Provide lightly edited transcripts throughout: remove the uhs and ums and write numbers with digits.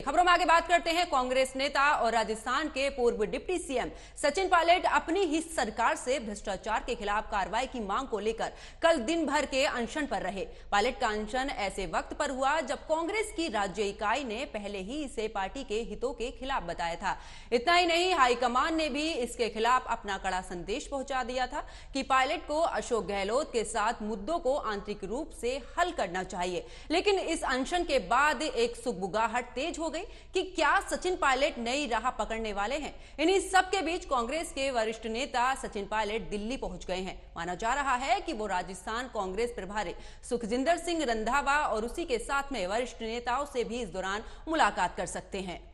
खबरों में आगे बात करते हैं। कांग्रेस नेता और राजस्थान के पूर्व डिप्टी सीएम सचिन पायलट अपनी ही सरकार से भ्रष्टाचार के खिलाफ कार्रवाई की मांग को लेकर कल दिन भर के अनशन पर रहे। पायलट का अनशन ऐसे वक्त पर हुआ जब कांग्रेस की राज्य इकाई ने पहले ही इसे पार्टी के हितों के खिलाफ बताया था। इतना ही नहीं, हाईकमान ने भी इसके खिलाफ अपना कड़ा संदेश पहुंचा दिया था कि पायलट को अशोक गहलोत के साथ मुद्दों को आंतरिक रूप से हल करना चाहिए। लेकिन इस अनशन के बाद एक सुगबुगाहट तेज हो गई कि क्या सचिन पायलट नई राह पकड़ने वाले हैं। इन्हीं सब के बीच कांग्रेस के वरिष्ठ नेता सचिन पायलट दिल्ली पहुंच गए हैं। माना जा रहा है कि वो राजस्थान कांग्रेस प्रभारी सुखजिंदर सिंह रंधावा और उसी के साथ में वरिष्ठ नेताओं से भी इस दौरान मुलाकात कर सकते हैं।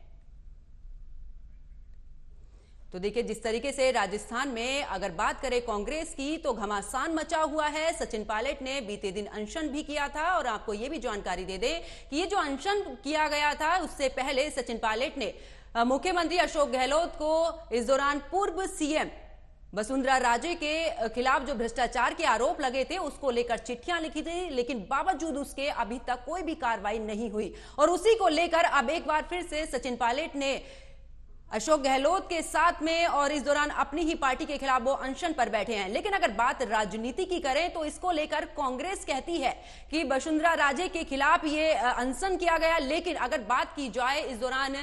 तो देखिए, जिस तरीके से राजस्थान में अगर बात करें कांग्रेस की तो घमासान मचा हुआ है। सचिन पायलट ने बीते दिन अनशन भी किया था और आपको यह भी जानकारी दे दें कि ये जो अनशन किया गया था उससे पहले सचिन पायलट ने मुख्यमंत्री अशोक गहलोत को इस दौरान पूर्व सीएम वसुंधरा राजे के खिलाफ जो भ्रष्टाचार के आरोप लगे थे उसको लेकर चिट्ठियां लिखी थी, लेकिन बावजूद उसके अभी तक कोई भी कार्रवाई नहीं हुई। और उसी को लेकर अब एक बार फिर से सचिन पायलट ने अशोक गहलोत के साथ में और इस दौरान अपनी ही पार्टी के खिलाफ वो अनशन पर बैठे हैं। लेकिन अगर बात राजनीति की करें तो इसको लेकर कांग्रेस कहती है कि वसुंधरा राजे के खिलाफ ये अनशन किया गया। लेकिन अगर बात की जाए इस दौरान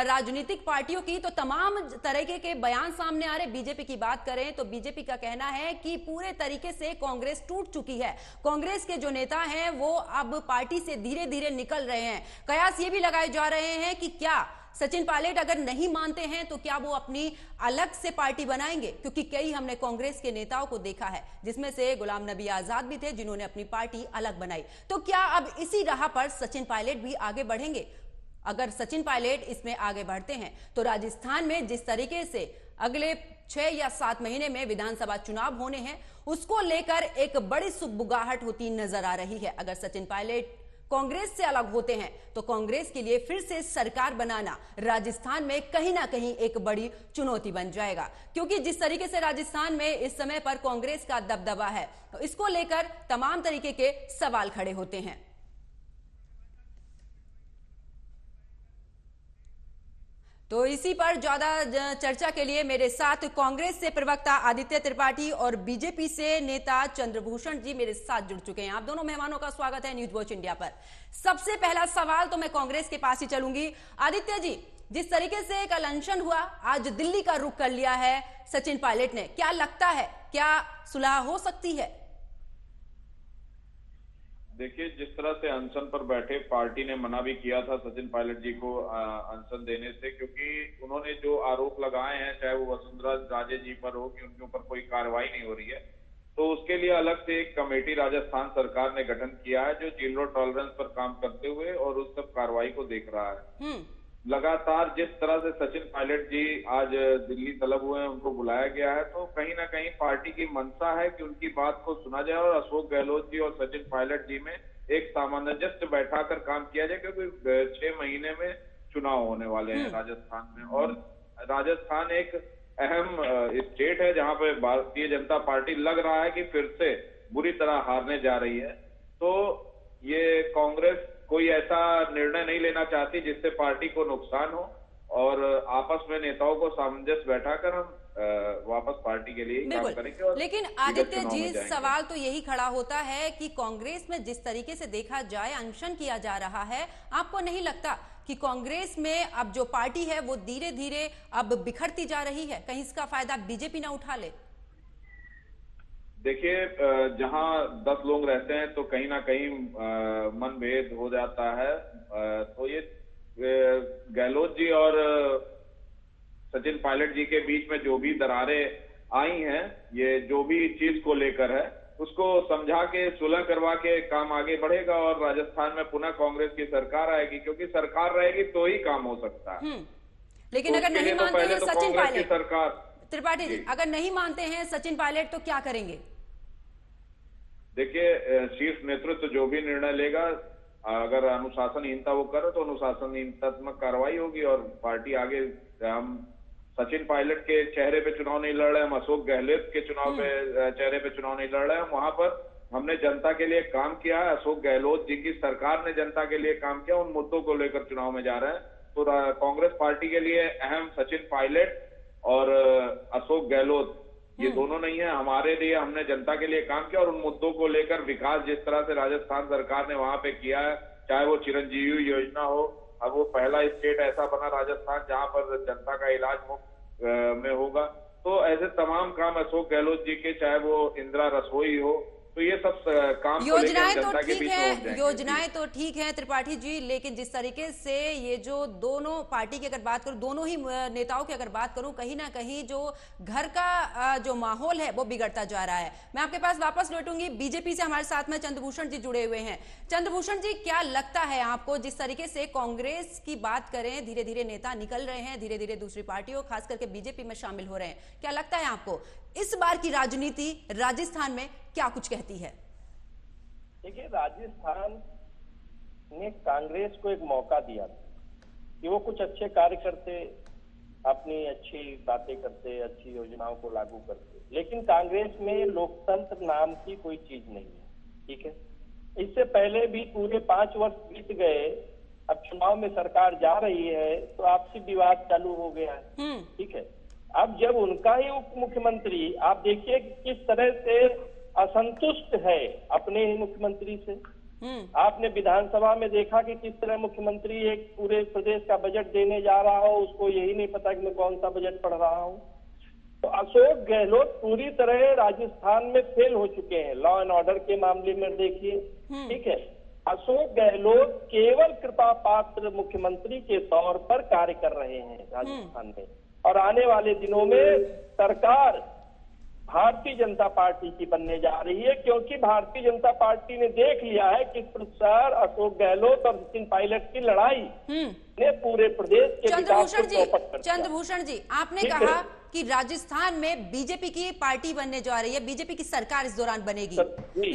राजनीतिक पार्टियों की तो तमाम तरीके के बयान सामने आ रहे। बीजेपी की बात करें तो बीजेपी का कहना है कि पूरे तरीके से कांग्रेस टूट चुकी है। कांग्रेस के जो नेता हैं वो अब पार्टी से धीरे धीरे निकल रहे हैं। कयास ये भी लगाए जा रहे हैं कि क्या सचिन पायलट अगर नहीं मानते हैं तो क्या वो अपनी अलग से पार्टी बनाएंगे, क्योंकि कई हमने कांग्रेस के नेताओं को देखा है जिसमें से गुलाम नबी आजाद भी थे जिन्होंने अपनी पार्टी अलग बनाई। तो क्या अब इसी राह पर सचिन पायलट भी आगे बढ़ेंगे? अगर सचिन पायलट इसमें आगे बढ़ते हैं तो राजस्थान में जिस तरीके से अगले 6 या 7 महीने में विधानसभा चुनाव होने हैं उसको लेकर एक बड़ी सुगबुगाहट होती नजर आ रही है। अगर सचिन पायलट कांग्रेस से अलग होते हैं तो कांग्रेस के लिए फिर से सरकार बनाना राजस्थान में कहीं ना कहीं एक बड़ी चुनौती बन जाएगा, क्योंकि जिस तरीके से राजस्थान में इस समय पर कांग्रेस का दबदबा है तो इसको लेकर तमाम तरीके के सवाल खड़े होते हैं। तो इसी पर ज्यादा चर्चा के लिए मेरे साथ कांग्रेस से प्रवक्ता आदित्य त्रिपाठी और बीजेपी से नेता चंद्रभूषण जी मेरे साथ जुड़ चुके हैं। आप दोनों मेहमानों का स्वागत है न्यूज वॉच इंडिया पर। सबसे पहला सवाल तो मैं कांग्रेस के पास ही चलूंगी। आदित्य जी, जिस तरीके से कल अनशन हुआ, आज दिल्ली का रुख कर लिया है सचिन पायलट ने, क्या लगता है क्या सुलह हो सकती है? देखिए, जिस तरह से अनशन पर बैठे, पार्टी ने मना भी किया था सचिन पायलट जी को अनशन देने से, क्योंकि उन्होंने जो आरोप लगाए हैं चाहे वो वसुंधरा राजे जी पर हो कि उनके ऊपर कोई कार्रवाई नहीं हो रही है, तो उसके लिए अलग से एक कमेटी राजस्थान सरकार ने गठन किया है जो जीरो टॉलरेंस पर काम करते हुए और उस सब कार्रवाई को देख रहा है। लगातार जिस तरह से सचिन पायलट जी आज दिल्ली तलब हुए हैं, उनको बुलाया गया है, तो कहीं ना कहीं पार्टी की मंशा है कि उनकी बात को सुना जाए और अशोक गहलोत जी और सचिन पायलट जी में एक सामंजस्य बैठाकर काम किया जाए, क्योंकि 6 महीने में चुनाव होने वाले हैं राजस्थान में। और राजस्थान एक अहम स्टेट है जहां पे भारतीय जनता पार्टी लग रहा है कि फिर से बुरी तरह हारने जा रही है। तो ये कांग्रेस कोई ऐसा निर्णय नहीं लेना चाहती जिससे पार्टी को नुकसान हो, और आपस में नेताओं को सामंजस्य बैठाकर हम वापस पार्टी के लिए काम करेंगे। और लेकिन आदित्य जी, सवाल तो यही खड़ा होता है कि कांग्रेस में जिस तरीके से देखा जाए अनशन किया जा रहा है, आपको नहीं लगता कि कांग्रेस में अब जो पार्टी है वो धीरे धीरे अब बिखरती जा रही है? कहीं इसका फायदा बीजेपी ना उठा ले? देखिए, जहां 10 लोग रहते हैं तो कहीं ना कहीं मनभेद हो जाता है। तो ये गहलोत जी और सचिन पायलट जी के बीच में जो भी दरारें आई हैं, ये जो भी चीज को लेकर है उसको समझा के सुलह करवा के काम आगे बढ़ेगा और राजस्थान में पुनः कांग्रेस की सरकार आएगी, क्योंकि सरकार रहेगी तो ही काम हो सकता है। लेकिन अगर नहीं मानते हैं सचिन पायलट, सरकार त्रिपाठी जी, अगर नहीं मानते हैं सचिन पायलट तो क्या करेंगे? देखिए, शीर्ष नेतृत्व जो भी निर्णय लेगा, अगर अनुशासनहीनता वो करे तो अनुशासनहीनतात्मक कार्रवाई होगी और पार्टी आगे। हम सचिन पायलट के चेहरे पे चुनाव नहीं लड़ रहे, हम अशोक गहलोत के चेहरे पे चुनाव नहीं लड़ रहे हैं। वहां पर हमने जनता के लिए काम किया है, अशोक गहलोत जी की सरकार ने जनता के लिए काम किया, उन मुद्दों को लेकर चुनाव में जा रहे हैं। तो कांग्रेस पार्टी के लिए अहम सचिन पायलट और अशोक गहलोत ये दोनों नहीं है। हमारे लिए हमने जनता के लिए काम किया और उन मुद्दों को लेकर विकास जिस तरह से राजस्थान सरकार ने वहां पे किया है, चाहे वो चिरंजीवी योजना हो, अब वो पहला स्टेट ऐसा बना राजस्थान जहां पर जनता का इलाज मुफ्त में होगा। तो ऐसे तमाम काम अशोक गहलोत जी के, चाहे वो इंदिरा रसोई हो, तो ये सब काम योजनाएं तो ठीक है, योजनाएं तो ठीक है त्रिपाठी जी, लेकिन जिस तरीके से ये जो दोनों पार्टी की अगर बात करूं, दोनों ही नेताओं की अगर बात करूं, कहीं ना कहीं जो घर का जो माहौल है वो बिगड़ता जा रहा है। मैं आपके पास वापस लौटूंगी। बीजेपी से हमारे साथ में चंद्रभूषण जी जुड़े हुए हैं। चंद्रभूषण जी, क्या लगता है आपको, जिस तरीके से कांग्रेस की बात करें, धीरे धीरे नेता निकल रहे हैं, धीरे धीरे दूसरी पार्टियों खास करके बीजेपी में शामिल हो रहे हैं, क्या लगता है आपको इस बार की राजनीति राजस्थान में क्या कुछ कहती है? देखिए, राजस्थान ने कांग्रेस को एक मौका दिया था कि वो कुछ अच्छे कार्य करते, अपनी अच्छी बातें करते, अच्छी योजनाओं को लागू करते, लेकिन कांग्रेस में लोकतंत्र नाम की कोई चीज नहीं है। ठीक है, इससे पहले भी पूरे 5 वर्ष बीत गए, अब चुनाव में सरकार जा रही है तो आपसी विवाद चालू हो गया है। ठीक है, अब जब उनका ही उप मुख्यमंत्री, आप देखिए किस तरह से असंतुष्ट है अपने ही मुख्यमंत्री से। आपने विधानसभा में देखा कि किस तरह मुख्यमंत्री एक पूरे प्रदेश का बजट देने जा रहा हो, उसको यही नहीं पता कि मैं कौन सा बजट पढ़ रहा हूँ। तो अशोक गहलोत पूरी तरह राजस्थान में फेल हो चुके हैं लॉ एंड ऑर्डर के मामले में। देखिए, ठीक है, अशोक गहलोत केवल कृपा पात्र मुख्यमंत्री के तौर पर कार्य कर रहे हैं राजस्थान में, और आने वाले दिनों में सरकार भारतीय जनता पार्टी की बनने जा रही है, क्योंकि भारतीय जनता पार्टी ने देख लिया है किस प्रकार अशोक गहलोत और सचिन पायलट की लड़ाई ने पूरे प्रदेश के विकास को चौपट कर दिया। चंद्रभूषण जी, आपने कहा कि राजस्थान में बीजेपी की पार्टी बनने जा रही है, बीजेपी की सरकार इस दौरान बनेगी,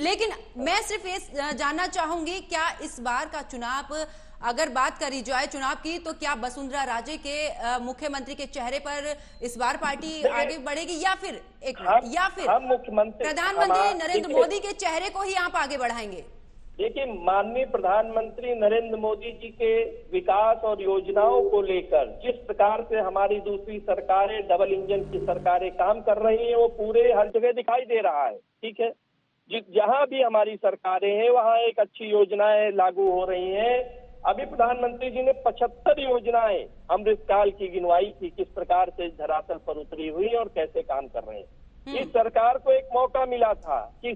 लेकिन मैं सिर्फ ये जानना चाहूंगी, क्या इस बार का चुनाव, अगर बात करी जाए चुनाव की, तो क्या वसुंधरा राजे के मुख्यमंत्री के चेहरे पर इस बार पार्टी आगे बढ़ेगी, या फिर प्रधानमंत्री नरेंद्र मोदी के चेहरे को ही आप आगे बढ़ाएंगे? देखिए, माननीय प्रधानमंत्री नरेंद्र मोदी जी के विकास और योजनाओं को लेकर जिस प्रकार से हमारी दूसरी सरकारें, डबल इंजन की सरकारें काम कर रही हैं, वो पूरे हर जगह दिखाई दे रहा है। ठीक है, जहां भी हमारी सरकारें हैं वहां एक अच्छी योजनाएं लागू हो रही हैं। अभी प्रधानमंत्री जी ने 75 योजनाएं अमृतकाल की गिनवाई थी, किस प्रकार से धरातल पर उतरी हुई और कैसे काम कर रहे हैं। इस सरकार को एक मौका मिला था कि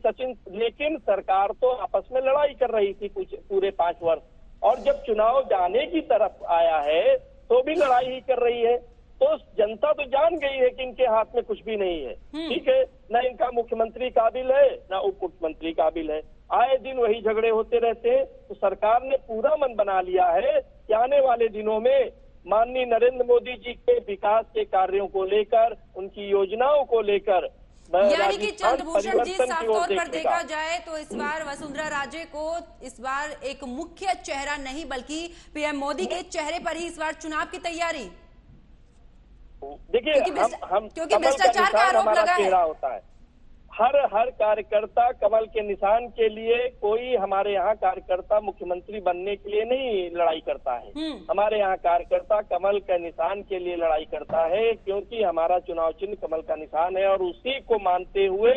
लेकिन सरकार तो आपस में लड़ाई कर रही थी कुछ पूरे 5 वर्ष, और जब चुनाव जाने की तरफ आया है तो भी लड़ाई ही कर रही है। तो जनता तो जान गई है कि इनके हाथ में कुछ भी नहीं है। ठीक है, न इनका मुख्यमंत्री काबिल है, न उप मुख्यमंत्री काबिल है, आए दिन वही झगड़े होते रहते हैं। तो सरकार ने पूरा मन बना लिया है कि आने वाले दिनों में माननीय नरेंद्र मोदी जी के विकास के कार्यों को लेकर, उनकी योजनाओं को लेकर, यानी कि चंद्रभूषण जी, साफ तौर पर देखा जाए तो इस बार वसुंधरा राजे को इस बार एक मुख्य चेहरा नहीं बल्कि पीएम मोदी के चेहरे पर ही इस बार चुनाव की तैयारी। देखिए, क्योंकि भ्रष्टाचार का आरोप लगा है। होता है हर कार्यकर्ता कमल के निशान के लिए, कोई हमारे यहाँ कार्यकर्ता मुख्यमंत्री बनने के लिए नहीं लड़ाई करता है। हमारे यहाँ कार्यकर्ता कमल के निशान के लिए लड़ाई करता है, क्योंकि हमारा चुनाव चिन्ह कमल का निशान है, और उसी को मानते हुए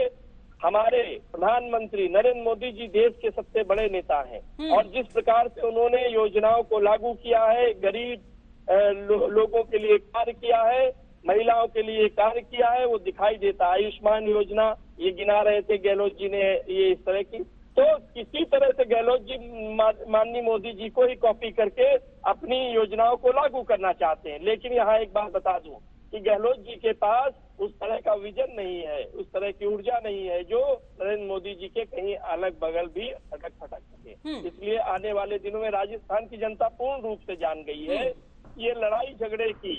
हमारे प्रधानमंत्री नरेंद्र मोदी जी देश के सबसे बड़े नेता हैं, और जिस प्रकार से उन्होंने योजनाओं को लागू किया है, गरीब लोगों के लिए कार्य किया है, महिलाओं के लिए कार्य किया है, वो दिखाई देता है। आयुष्मान योजना ये गिना रहे थे गहलोत जी ने, ये इस तरह की, तो किसी तरह से गहलोत जी माननीय मोदी जी को ही कॉपी करके अपनी योजनाओं को लागू करना चाहते हैं। लेकिन यहाँ एक बात बता दूं कि गहलोत जी के पास उस तरह का विजन नहीं है, उस तरह की ऊर्जा नहीं है जो नरेंद्र मोदी जी के कहीं अलग बगल भी अटक फटक सके। इसलिए आने वाले दिनों में राजस्थान की जनता पूर्ण रूप से जान गई है ये लड़ाई झगड़े की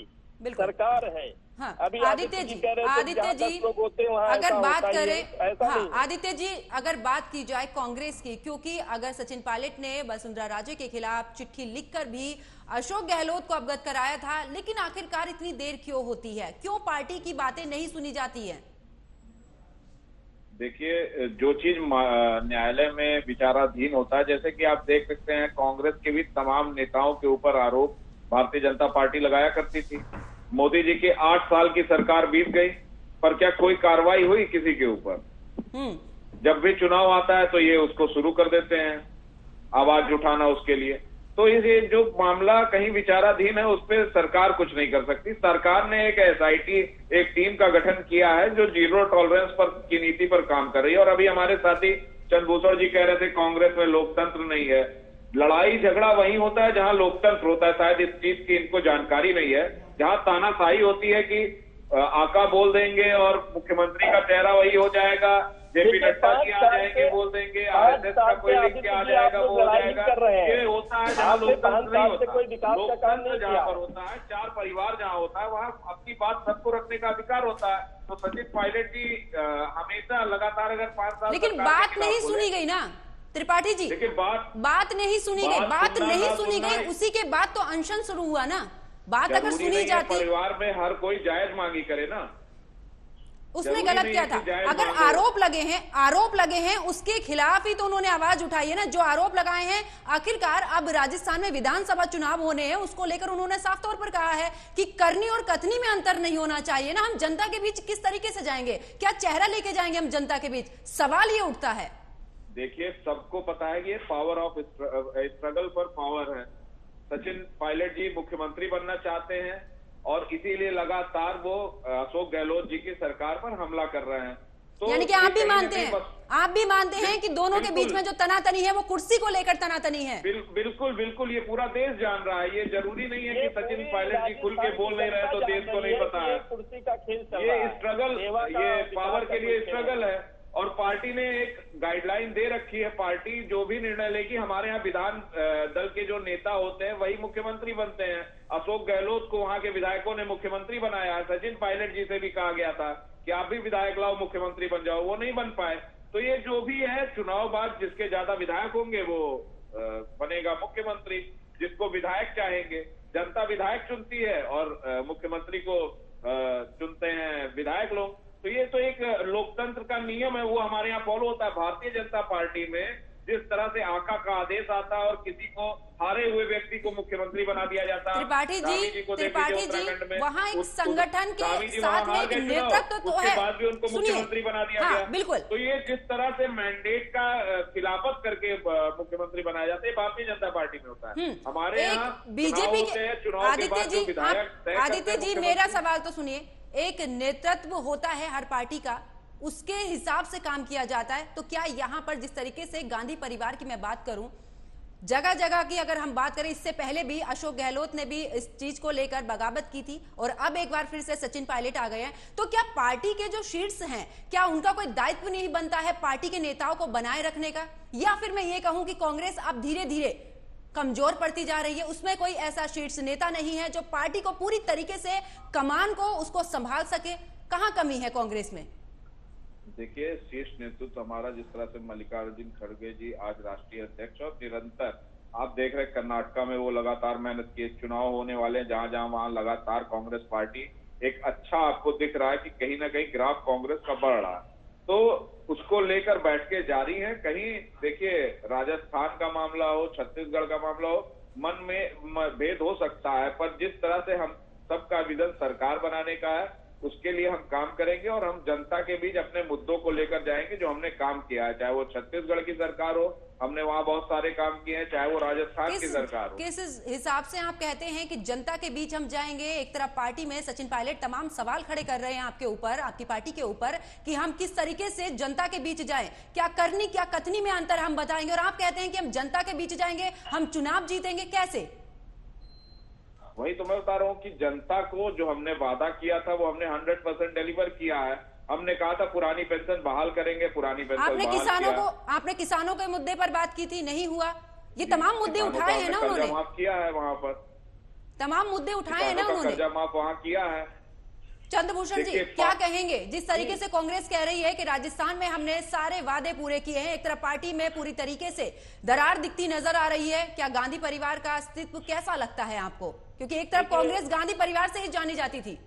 सरकार है। हाँ, अभी आदित्य जी अगर बात करें, हाँ आदित्य जी अगर बात की जाए कांग्रेस की, क्योंकि अगर सचिन पायलट ने वसुंधरा राजे के खिलाफ चिट्ठी लिखकर भी अशोक गहलोत को अवगत कराया था, लेकिन आखिरकार इतनी देर क्यों होती है, क्यों पार्टी की बातें नहीं सुनी जाती है? देखिए, जो चीज न्यायालय में विचाराधीन होता है, जैसे कि आप देख सकते हैं कांग्रेस के भी तमाम नेताओं के ऊपर आरोप भारतीय जनता पार्टी लगाया करती थी। मोदी जी के 8 साल की सरकार बीत गई, पर क्या कोई कार्रवाई हुई किसी के ऊपर? जब भी चुनाव आता है तो ये उसको शुरू कर देते हैं, आवाज उठाना उसके लिए। तो ये जो मामला कहीं विचाराधीन है, उस पर सरकार कुछ नहीं कर सकती। सरकार ने एक एसआईटी, एक टीम का गठन किया है जो जीरो टॉलरेंस पर की नीति पर काम कर रही है। और अभी हमारे साथी चंद्रभूषण जी कह रहे थे कांग्रेस में लोकतंत्र नहीं है। लड़ाई झगड़ा वहीं होता है जहां लोकतंत्र होता है। शायद इस चीज की इनको जानकारी नहीं है। जहां तानाशाही होती है कि आका बोल देंगे और मुख्यमंत्री का चेहरा वही हो जाएगा, जेपी नड्डा जी आ जाएंगे बोल देंगे, आरएसएस का कोई लिख के आ जाएगा वो हो जाएगा। ये होता है जहाँ लोकतंत्र नहीं होता। लोकतंत्र जहाँ पर होता है, 4 परिवार जहाँ होता है, वहाँ अपनी बात सबको रखने का अधिकार होता है। तो सचिन पायलट जी हमेशा लगातार अगर 5 साल, लेकिन बात नहीं सुनी गई ना त्रिपाठी जी। लेकिन बात नहीं सुनी गई, बात नहीं सुनी गई। उसी के बाद तो अनशन शुरू हुआ ना। बात अगर सुनी जाती, परिवार में हर कोई जायज मांगी करे ना। उसने गलत किया था। अगर आरोप लगे हैं उसके खिलाफ ही तो उन्होंने आवाज उठाई है ना। जो आरोप लगाए हैं, आखिरकार अब राजस्थान में विधानसभा चुनाव होने हैं, उसको लेकर उन्होंने साफ तौर पर कहा है कि करनी और कथनी में अंतर नहीं होना चाहिए ना। हम जनता के बीच किस तरीके से जाएंगे, क्या चेहरा लेके जाएंगे हम जनता के बीच, सवाल ये उठता है। देखिए, सबको पता है कि ये पावर ऑफ स्ट्रगल पर पावर है। सचिन पायलट जी मुख्यमंत्री बनना चाहते हैं और इसीलिए लगातार वो अशोक गहलोत जी की सरकार पर हमला कर रहे हैं। तो यानी कि आप भी मानते हैं कि दोनों के बीच में जो तनातनी है वो कुर्सी को लेकर तनातनी है। बिल्कुल ये पूरा देश जान रहा है। ये जरूरी नहीं है कि सचिन पायलट जी खुल के बोल नहीं रहे तो देश को नहीं पता है। कुर्सी का खेल चल ये रहा है। स्ट्रगल, ये पावर के लिए स्ट्रगल है। और पार्टी ने एक गाइडलाइन दे रखी है। पार्टी जो भी निर्णय लेगी, हमारे यहाँ विधान दल के जो नेता होते हैं वही मुख्यमंत्री बनते हैं। अशोक गहलोत को वहां के विधायकों ने मुख्यमंत्री बनाया है। सचिन पायलट जी से भी कहा गया था कि आप भी विधायक लाओ, मुख्यमंत्री बन जाओ, वो नहीं बन पाए। तो ये जो भी है, चुनाव बाद जिसके ज्यादा विधायक होंगे वो बनेगा मुख्यमंत्री। जिसको विधायक चाहेंगे, जनता विधायक चुनती है और मुख्यमंत्री को चुनते हैं विधायक लोग। तो ये तो एक लोकतंत्र का नियम है, वो हमारे यहाँ फॉलो होता है। भारतीय जनता पार्टी में जिस तरह से आका का आदेश आता है और किसी को, हारे हुए व्यक्ति को मुख्यमंत्री बना दिया जाता है। त्रिपाठी जी वहाँ एक संगठन के साथ में एक नेतृत्व तो है, बाद भी उनको मुख्यमंत्री बना दिया गया। बिल्कुल। तो ये जिस तरह से मैंडेट का खिलाफत करके मुख्यमंत्री बनाया जाता है, भारतीय जनता पार्टी में होता है। हमारे यहाँ बीजेपी के चुनाव आदित्य जी मेरा सवाल तो सुनिए। एक नेतृत्व होता है हर पार्टी का, उसके हिसाब से काम किया जाता है। तो क्या यहां पर जिस तरीके से गांधी परिवार की मैं बात करूं, जगह जगह की अगर हम बात करें, इससे पहले भी अशोक गहलोत ने भी इस चीज को लेकर बगावत की थी और अब एक बार फिर से सचिन पायलट आ गए हैं। तो क्या पार्टी के जो शीर्ष हैं, क्या उनका कोई दायित्व नहीं बनता है पार्टी के नेताओं को बनाए रखने का? या फिर मैं ये कहूं कि कांग्रेस अब धीरे धीरे कमजोर पड़ती जा रही है, उसमें कोई ऐसा शीर्ष नेता नहीं है जो पार्टी को पूरी तरीके से, कमान को उसको संभाल सके? कहां कमी है कांग्रेस में? देखिए, शीर्ष नेतृत्व हमारा, जिस तरह से मल्लिकार्जुन खड़गे जी आज राष्ट्रीय अध्यक्ष, और निरंतर आप देख रहे कर्नाटका में वो लगातार मेहनत किए। चुनाव होने वाले जहां जहां वहां लगातार कांग्रेस पार्टी एक अच्छा आपको दिख रहा है कि कहीं ना कहीं ग्राफ कांग्रेस का बढ़ रहा है। तो उसको लेकर बैठ के जारी है। कहीं देखिए, राजस्थान का मामला हो, छत्तीसगढ़ का मामला हो, मन में भेद हो सकता है, पर जिस तरह से हम सबका विजन सरकार बनाने का है, उसके लिए हम काम करेंगे और हम जनता के बीच अपने मुद्दों को लेकर जाएंगे जो हमने काम किया है। चाहे वो छत्तीसगढ़ की सरकार हो, हमने वहां बहुत सारे काम किए हैं, चाहे वो राजस्थान की सरकार हो। किस हिसाब से आप कहते हैं कि जनता के बीच हम जाएंगे? एक तरफ पार्टी में सचिन पायलट तमाम सवाल खड़े कर रहे हैं आपके ऊपर, आपकी पार्टी के ऊपर, कि हम किस तरीके से जनता के बीच जाएं, क्या करनी क्या कथनी में अंतर हम बताएंगे, और आप कहते हैं कि हम जनता के बीच जाएंगे, हम चुनाव जीतेंगे। कैसे? वही तो मैं बता रहा हूँ कि जनता को जो हमने वादा किया था वो हमने 100% डिलीवर किया है। हमने कहा था पुरानी पेंशन बहाल करेंगे, पुरानी पेंशन आपने किसानों के मुद्दे पर बात की थी, नहीं हुआ। ये तमाम मुद्दे उठाए हैं ना उन्होंने, माफ किया है वहां पर, तमाम मुद्दे उठाए हैं ना उन्होंने, कर्जा माफ वहां किया है। चंद्रभूषण जी क्या कहेंगे जिस तरीके से कांग्रेस कह रही है कि राजस्थान में हमने सारे वादे पूरे किए हैं, एक तरफ पार्टी में पूरी तरीके से दरार दिखती नजर आ रही है? क्या गांधी परिवार का अस्तित्व कैसा लगता है आपको? क्योंकि एक तरफ कांग्रेस गांधी परिवार से ही जानी जाती थी।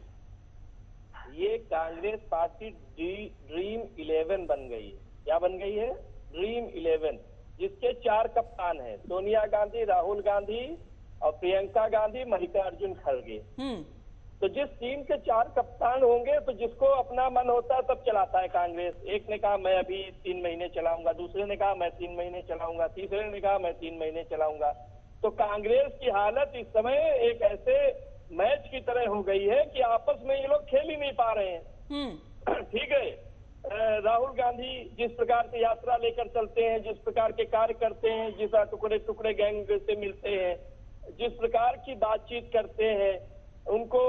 ये कांग्रेस पार्टी ड्रीम 11 बन गई है। क्या बन गई है? ड्रीम 11, जिसके 4 कप्तान हैं, सोनिया गांधी, राहुल गांधी और प्रियंका गांधी, मल्लिकार्जुन खड़गे। हम्म। तो जिस टीम के 4 कप्तान होंगे तो जिसको अपना मन होता है तब चलाता है कांग्रेस। एक ने कहा मैं अभी 3 महीने चलाऊंगा, दूसरे ने कहा मैं 3 महीने चलाऊंगा, तीसरे ने कहा मैं 3 महीने चलाऊंगा। तो कांग्रेस की हालत इस समय एक ऐसे मैच की तरह हो गई है कि आपस में ये लोग खेल ही नहीं पा रहे हैं। ठीक है, राहुल गांधी जिस प्रकार से यात्रा लेकर चलते हैं, जिस प्रकार के कार्य करते हैं, जिस टुकड़े टुकड़े गैंग से मिलते हैं, जिस प्रकार की बातचीत करते हैं, उनको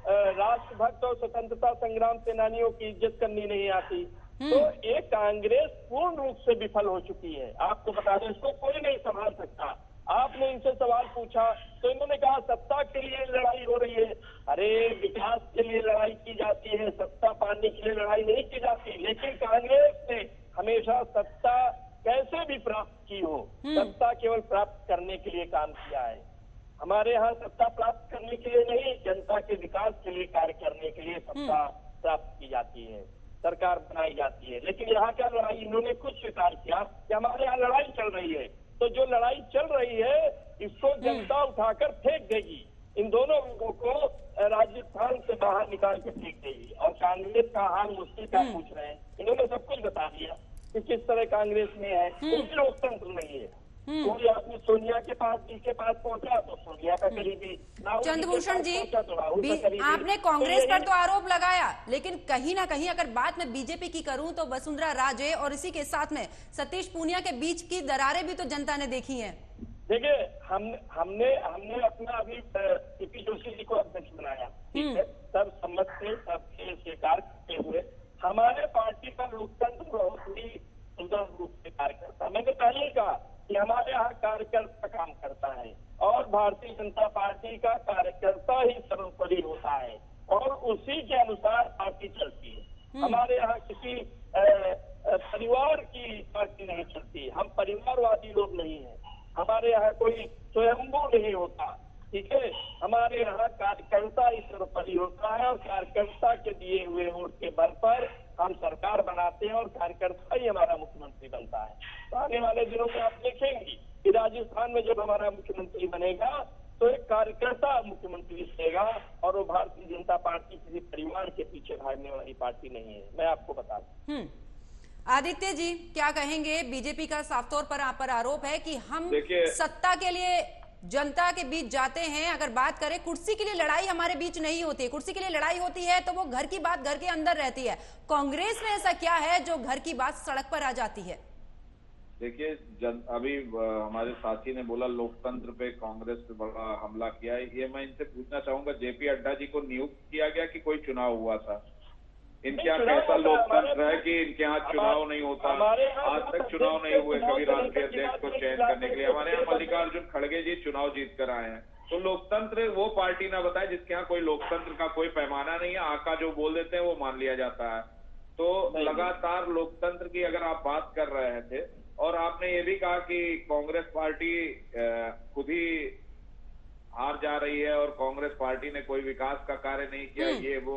राष्ट्रभक्त और स्वतंत्रता संग्राम सेनानियों की इज्जत करनी नहीं आती। तो ये कांग्रेस पूर्ण रूप से विफल हो चुकी है। आपको बता दें, इसको कोई नहीं संभाल सकता। आपने इनसे सवाल पूछा तो इन्होंने कहा सत्ता के लिए लड़ाई हो रही है। अरे विकास के लिए लड़ाई की जाती है, सत्ता पाने के लिए लड़ाई नहीं की जाती। लेकिन कांग्रेस ने हमेशा सत्ता कैसे भी प्राप्त की हो, सत्ता केवल प्राप्त करने के लिए काम किया है। हमारे यहाँ सत्ता प्राप्त करने के लिए नहीं, जनता के विकास के लिए कार्य करने के लिए सत्ता प्राप्त की जाती है, सरकार बनाई जाती है। लेकिन यहाँ क्या लड़ाई, इन्होंने खुद स्वीकार किया कि हमारे यहाँ लड़ाई चल रही है। तो जो लड़ाई चल रही है इसको जनता उठाकर फेंक देगी, इन दोनों लोगों को राजस्थान से बाहर निकाल के फेंक देगी। और कांग्रेस का हाल मुझसे क्या पूछ रहे हैं, इन्होंने सब कुछ बता दिया कि किस तरह कांग्रेस में है। कोई लोकतंत्र नहीं है। कोई आदमी सोनिया के पास, जी के पास पहुंचा तो सोनिया का करीबी, चंद्रभूषण जी, तो आपने कांग्रेस पर तो आरोप लगाया, लेकिन कहीं ना कहीं अगर बात मैं बीजेपी की करूं तो वसुंधरा राजे और इसी के साथ में सतीश पूनिया के बीच की दरारें भी तो जनता ने देखी हैं। देखिए, हमने अपना अभी सीपी जोशी जी को अध्यक्ष बनाया, ठीक है, सब सम्मत से, सबके स्वीकार करते हुए। हमारे पार्टी का लोकतंत्र बहुत ही सुंदर रूप से कार्य करता है। मैंने पहले कहा कि हमारे यहाँ कार्यकर्ता काम करता है और भारतीय जनता पार्टी का कार्यकर्ता ही सर्वोपरि होता है और उसी के अनुसार पार्टी चलती है। हमारे यहाँ किसी परिवार की पार्टी नहीं चलती, हम परिवारवादी लोग नहीं हैं। हमारे यहाँ कोई स्वयंभू नहीं होता, ठीक है। हमारे यहाँ कार्यकर्ता ही सर्वोपरि होता है और कार्यकर्ता के दिए हुए वोट के बल पर हम सरकार बनाते हैं और कार्यकर्ता ही हमारा मुख्यमंत्री बनता है। तो आने वाले दिनों में आप देखेंगे कि राजस्थान में जब हमारा मुख्यमंत्री बनेगा तो एक कार्यकर्ता मुख्यमंत्री बनेगा और वो भारतीय जनता पार्टी किसी परिवार के पीछे भागने वाली पार्टी नहीं है, मैं आपको बता दूं। आदित्य जी क्या कहेंगे, बीजेपी का साफ तौर पर आप पर आरोप है कि हम सत्ता के लिए जनता के बीच जाते हैं। अगर बात करें कुर्सी के लिए लड़ाई हमारे बीच नहीं होती, कुर्सी के लिए लड़ाई होती है तो वो घर की बात घर के अंदर रहती है। कांग्रेस में ऐसा क्या है जो घर की बात सड़क पर आ जाती है? देखिए, अभी हमारे साथी ने बोला लोकतंत्र पे कांग्रेस पे बड़ा हमला किया है। ये मैं इनसे पूछना चाहूंगा, जेपी अड्डा जी को नियुक्त किया गया कि कोई चुनाव हुआ था? इनके यहाँ कैसा लोकतंत्र है कि इनके यहाँ चुनाव नहीं होता? आज तक चुनाव नहीं हुए कभी राष्ट्रीय अध्यक्ष को चयन करने के लिए। हमारे यहाँ मल्लिकार्जुन खड़गे जी चुनाव जीत कर आए हैं। तो लोकतंत्र वो पार्टी ना बताए जिसके यहाँ कोई लोकतंत्र का कोई पैमाना नहीं है। आका जो बोल देते हैं वो मान लिया जाता है। तो लगातार लोकतंत्र की अगर आप बात कर रहे थे और आपने ये भी कहा कि कांग्रेस पार्टी खुद ही हार जा रही है और कांग्रेस पार्टी ने कोई विकास का कार्य नहीं किया, ये वो,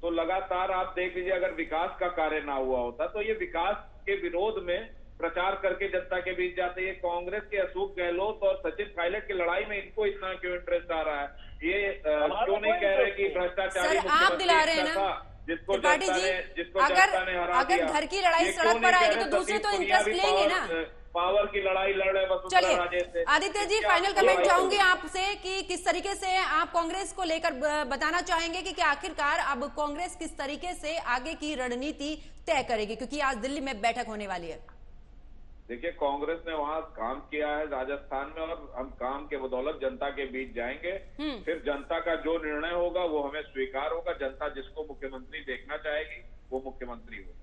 तो लगातार आप देख लीजिए, अगर विकास का कार्य ना हुआ होता तो ये विकास के विरोध में प्रचार करके जनता के बीच जाते। ये कांग्रेस के अशोक गहलोत और सचिन पायलट की लड़ाई में इनको इतना क्यों इंटरेस्ट आ रहा है? ये क्यों नहीं कह रहे कि भ्रष्टाचारी आप दिला रहे हैं ना जिसको त्रिपाठी जी, अगर घर की लड़ाई सड़क पर आएगी तो दूसरे तो इंटरेस्ट लेंगे ना। पावर की लड़ाई लड़ रहे वसुंधरा राजे से। आदित्य जी फाइनल कमेंट चाहूंगी आपसे कि किस तरीके से आप कांग्रेस को लेकर बताना चाहेंगे कि आखिरकार अब कांग्रेस किस तरीके से आगे की रणनीति तय करेगी, क्योंकि आज दिल्ली में बैठक होने वाली है। देखिए, कांग्रेस ने वहां काम किया है राजस्थान में और हम काम के बदौलत जनता के बीच जाएंगे। फिर जनता का जो निर्णय होगा वो हमें स्वीकार होगा। जनता जिसको मुख्यमंत्री देखना चाहेगी वो मुख्यमंत्री होगा।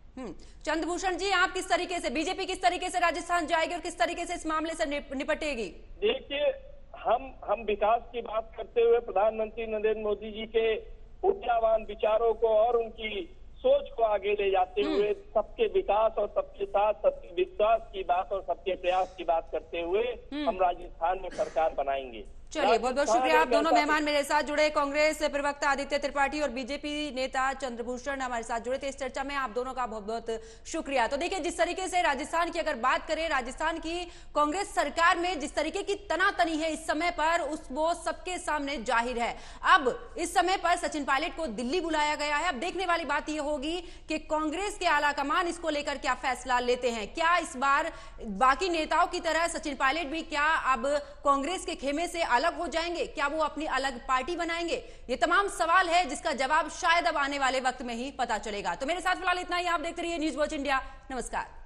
चंद्रभूषण जी, आप किस तरीके से, बीजेपी किस तरीके से राजस्थान जाएगी और किस तरीके से इस मामले से निपटेगी? देखिए, हम विकास की बात करते हुए प्रधानमंत्री नरेंद्र मोदी जी के ऊर्जावान विचारों को और उनकी सोच को आगे ले जाते हुए सबके विकास और सबके साथ सबके विश्वास की बात और सबके प्रयास की बात करते हुए हम राजस्थान में सरकार बनाएंगे। चलिए, बहुत बहुत शुक्रिया। आप दोनों मेहमान मेरे साथ जुड़े, कांग्रेस प्रवक्ता आदित्य त्रिपाठी और बीजेपी नेता चंद्रभूषण हमारे साथ जुड़े थे इस चर्चा में। आप दोनों का बहुत बहुत शुक्रिया। तो देखिए, जिस तरीके से राजस्थान की अगर बात करें, राजस्थान की कांग्रेस सरकार में जिस तरीके की तनातनी है इस समय पर, वो सबके सामने जाहिर है। अब इस समय पर सचिन पायलट को दिल्ली बुलाया गया है। अब देखने वाली बात यह होगी कि कांग्रेस के आला कमान इसको लेकर क्या फैसला लेते हैं। क्या इस बार बाकी नेताओं की तरह सचिन पायलट भी क्या अब कांग्रेस के खेमे से अलग हो जाएंगे? क्या वो अपनी अलग पार्टी बनाएंगे? ये तमाम सवाल है जिसका जवाब शायद अब आने वाले वक्त में ही पता चलेगा। तो मेरे साथ फिलहाल इतना ही। आप देखते रहिए न्यूज़ वॉच इंडिया। नमस्कार।